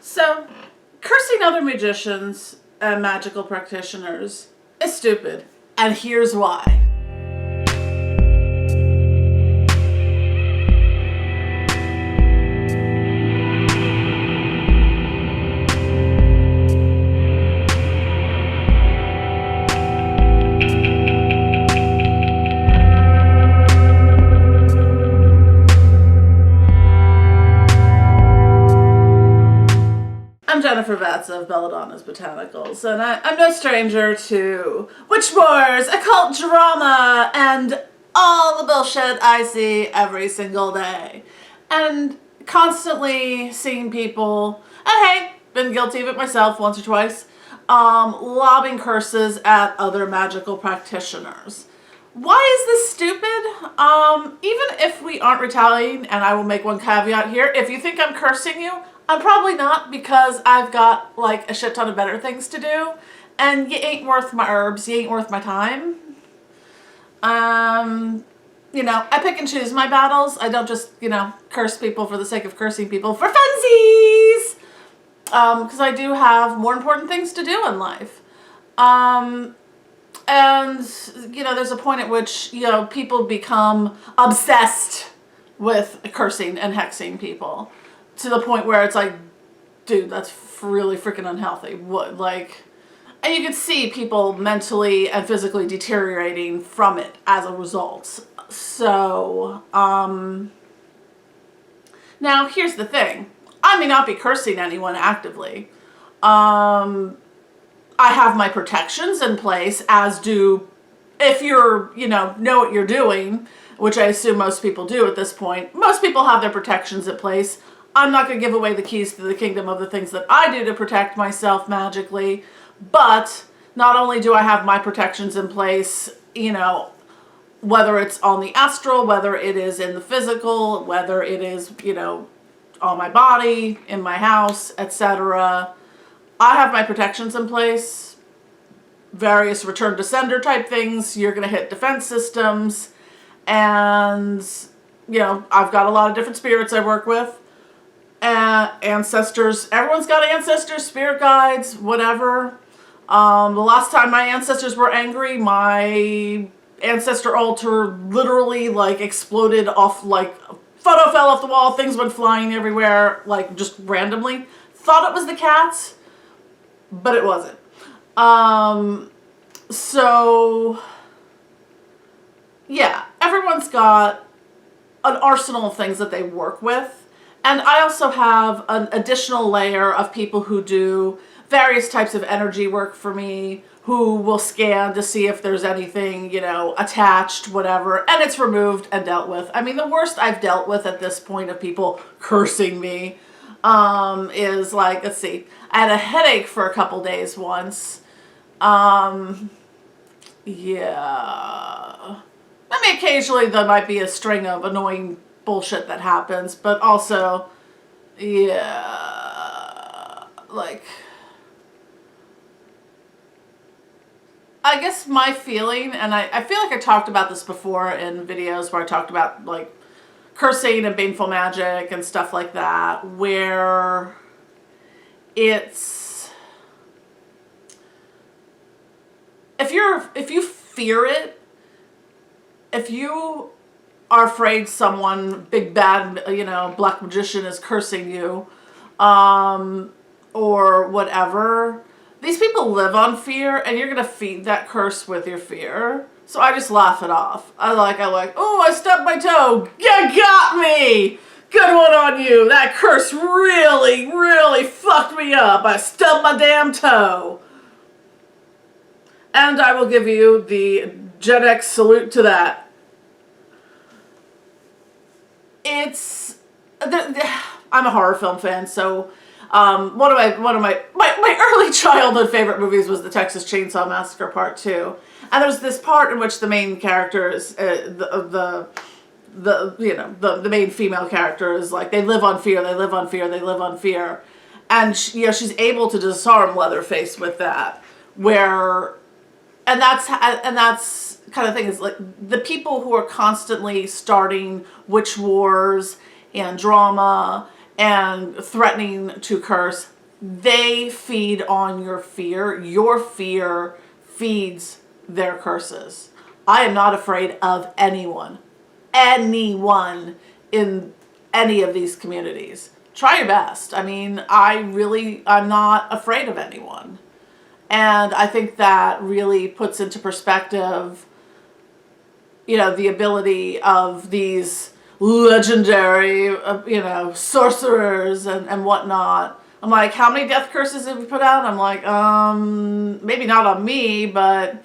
So, cursing other magicians and magical practitioners is stupid. And here's why. I'm Jennifer Vatsa of Belladonna's Botanicals, and I'm no stranger to witch wars, occult drama, and all the bullshit I see every single day. And constantly seeing people, and hey, been guilty of it myself once or twice, lobbing curses at other magical practitioners. Why is this stupid? Even if we aren't retaliating, and I will make one caveat here, if you think I'm cursing you, I'm probably not, because I've got like a shit ton of better things to do, and you ain't worth my herbs, you ain't worth my time. You know, I pick and choose my battles. I don't just, curse people for the sake of cursing people for funsies! Because I do have more important things to do in life. And, there's a point at which, people become obsessed with cursing and hexing people. To the point where it's like, dude, that's really freaking unhealthy. What, like, and you can see people mentally and physically deteriorating from it as a result. So, now here's the thing. I may not be cursing anyone actively. I have my protections in place, as do, if you're, know what you're doing, which I assume most people do at this point. Most people have their protections in place. I'm not going to give away the keys to the kingdom of the things that I do to protect myself magically, but not only do I have my protections in place, whether it's on the astral, whether it is in the physical, whether it is, on my body, in my house, etc. I have my protections in place, various return to sender type things. You're going to hit defense systems, and, I've got a lot of different spirits I work with. Ancestors, everyone's got ancestors, spirit guides, whatever. The last time my ancestors were angry, my ancestor altar literally exploded off, photo fell off the wall, things went flying everywhere, just randomly. Thought it was the cats, but it wasn't. So yeah, everyone's got an arsenal of things that they work with. And I also have an additional layer of people who do various types of energy work for me, who will scan to see if there's anything, attached, whatever, and it's removed and dealt with. I mean, the worst I've dealt with at this point of people cursing me is let's see, I had a headache for a couple days once. Yeah. I mean, occasionally there might be a string of annoying bullshit that happens, but also, yeah, I guess my feeling, and I feel like I talked about this before in videos where I talked about cursing and baneful magic and stuff like that, where it's, if you fear it, if you are afraid someone, big bad, black magician is cursing you, or whatever, these people live on fear, and you're going to feed that curse with your fear. So I just laugh it off. I like, oh, I stubbed my toe. You got me! Good one on you. That curse really, really fucked me up. I stubbed my damn toe. And I will give you the Gen X salute to that. I'm a horror film fan, so one of my early childhood favorite movies was the Texas Chainsaw Massacre Part 2. And there's this part in which the main character is the main female character is they live on fear, they live on fear, they live on fear. And she's able to disarm Leatherface with that, and that's kind of thing is the people who are constantly starting witch wars and drama and threatening to curse, they feed on your fear. Your fear feeds their curses. I am not afraid of anyone in any of these communities. Try your best. I mean, I'm not afraid of anyone. And I think that really puts into perspective, the ability of these legendary, sorcerers and whatnot. I'm like, how many death curses have you put out? I'm like, maybe not on me, but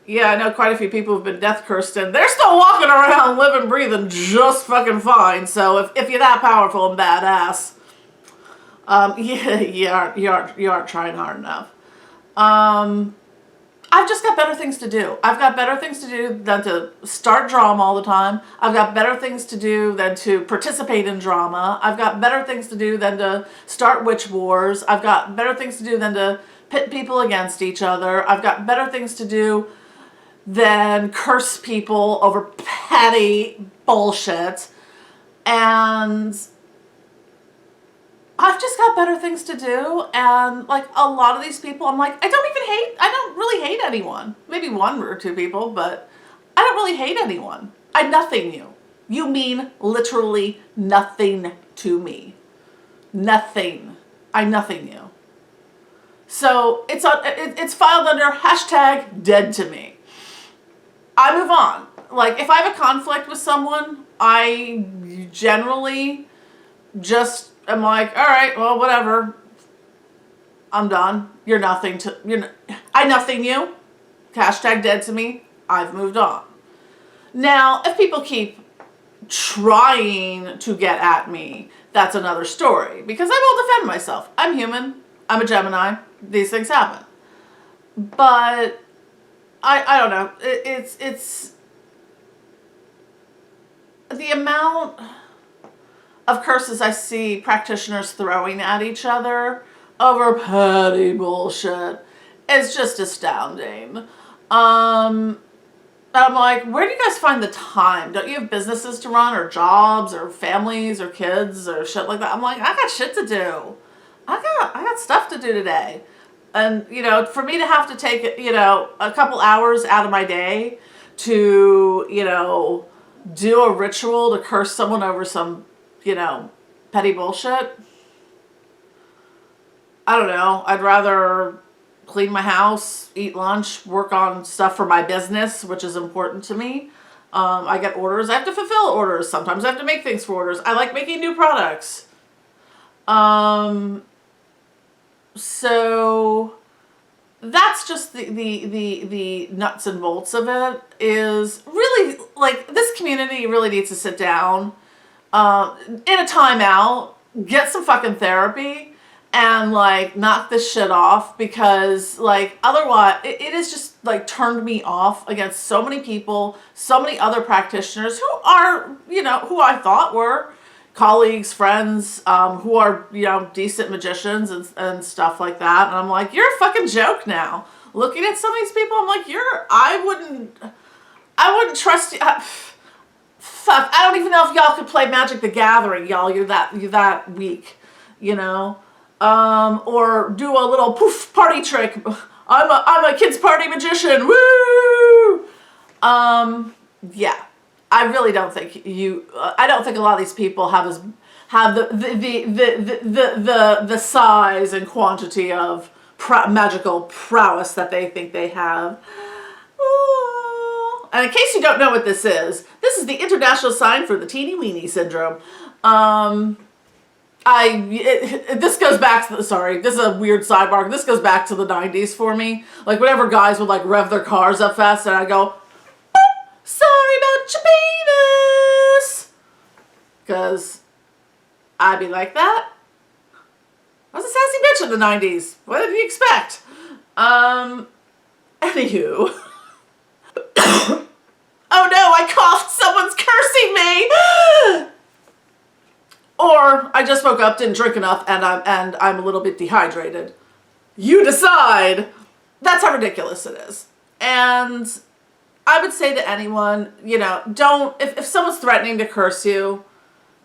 yeah, I know quite a few people who've been death cursed, and they're still walking around, living, breathing just fucking fine. So if you're that powerful and badass, yeah, you aren't trying hard enough. I've just got better things to do. I've got better things to do than to start drama all the time. I've got better things to do than to participate in drama. I've got better things to do than to start witch wars. I've got better things to do than to pit people against each other. I've got better things to do than curse people over petty bullshit. And I've just got better things to do, and like a lot of these people, I'm like, I don't really hate anyone. Maybe one or two people, but I don't really hate anyone. I nothing you. You mean literally nothing to me. Nothing. I nothing you. So it's filed under hashtag dead to me. I move on. Like if I have a conflict with someone, I generally just I'm like, all right, well, whatever. I'm done. I nothing you. Hashtag dead to me. I've moved on. Now, if people keep trying to get at me, that's another story, because I will defend myself. I'm human. I'm a Gemini. These things happen. But I don't know. It's the amount of curses I see practitioners throwing at each other over petty bullshit is just astounding. I'm like, where do you guys find the time? Don't you have businesses to run, or jobs, or families, or kids, or shit like that? I'm like, I got shit to do. I got stuff to do today. And, for me to have to take, a couple hours out of my day to, do a ritual to curse someone over some petty bullshit. I don't know. I'd rather clean my house, eat lunch, work on stuff for my business, which is important to me. I get orders. I have to fulfill orders. Sometimes I have to make things for orders. I like making new products. So that's just the nuts and bolts of it. Is really, like, this community really needs to sit down in a timeout, get some fucking therapy, and like knock this shit off, because like otherwise it has just like turned me off against so many people, so many other practitioners who are, who I thought were colleagues, friends, who are, decent magicians and stuff like that. And I'm like, you're a fucking joke now. Looking at some of these people, I'm like, I wouldn't trust you. Fuck, I don't even know if y'all could play Magic the Gathering, y'all. You're that weak, or do a little poof party trick. I'm a kids party magician. Woo! Yeah, I really don't think I don't think a lot of these people have the size and quantity of magical prowess that they think they have. And in case you don't know what this is the international sign for the teeny weeny syndrome. This goes back to this is a weird sidebar. This goes back to the 90s for me. Like, whenever guys would like rev their cars up fast, and I go, sorry about your penis, because I'd be like that. I was a sassy bitch in the 90s. What did you expect? Anywho. Oh no, I coughed. Someone's cursing me. Or I just woke up, didn't drink enough, and I'm a little bit dehydrated. You decide. That's how ridiculous it is. And I would say to anyone, don't, if someone's threatening to curse you,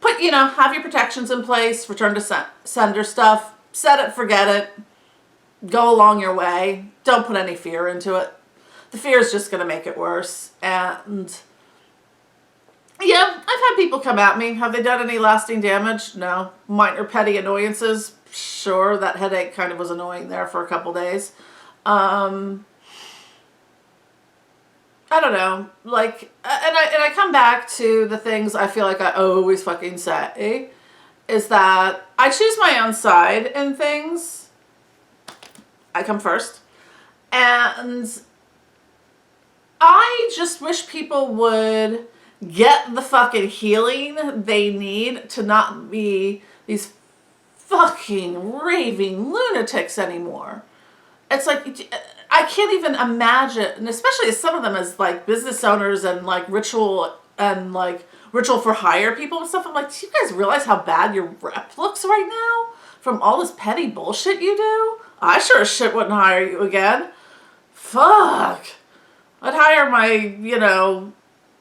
have your protections in place, return to sender stuff. set it, forget it, go along your way. Don't put any fear into it. The fear is just going to make it worse. And yeah, I've had people come at me. Have they done any lasting damage? No. Minor petty annoyances? Sure, that headache kind of was annoying there for a couple days. I don't know, like, and I come back to the things I feel like I always fucking say, is that I choose my own side in things. I come first. And I just wish people would get the fucking healing they need to not be these fucking raving lunatics anymore. It's like, I can't even imagine, and especially as some of them as like business owners and like ritual for hire people and stuff. I'm like, do you guys realize how bad your rep looks right now from all this petty bullshit you do? I sure as shit wouldn't hire you again. Fuck. I'd hire my,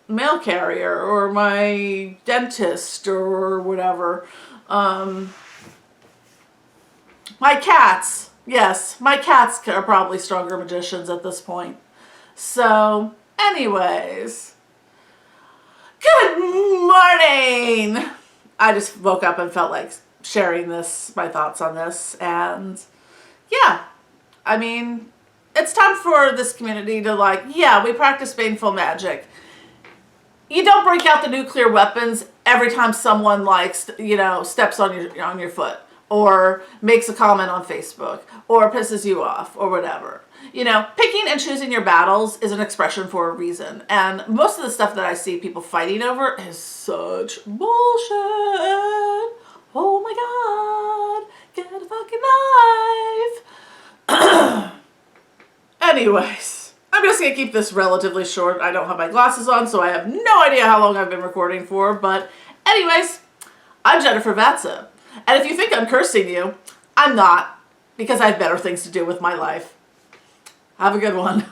mail carrier or my dentist or whatever. My cats. Yes, my cats are probably stronger magicians at this point. So, anyways. Good morning! I just woke up and felt like sharing my thoughts on this. And yeah, I mean, it's time for this community to we practice baneful magic. You don't break out the nuclear weapons every time someone steps on your foot or makes a comment on Facebook or pisses you off or whatever. Picking and choosing your battles is an expression for a reason. And most of the stuff that I see people fighting over is such bullshit. Oh my God, get a fucking life. Anyways, I'm just going to keep this relatively short. I don't have my glasses on, so I have no idea how long I've been recording for. But anyways, I'm Jennifer Vatsa. And if you think I'm cursing you, I'm not, because I have better things to do with my life. Have a good one.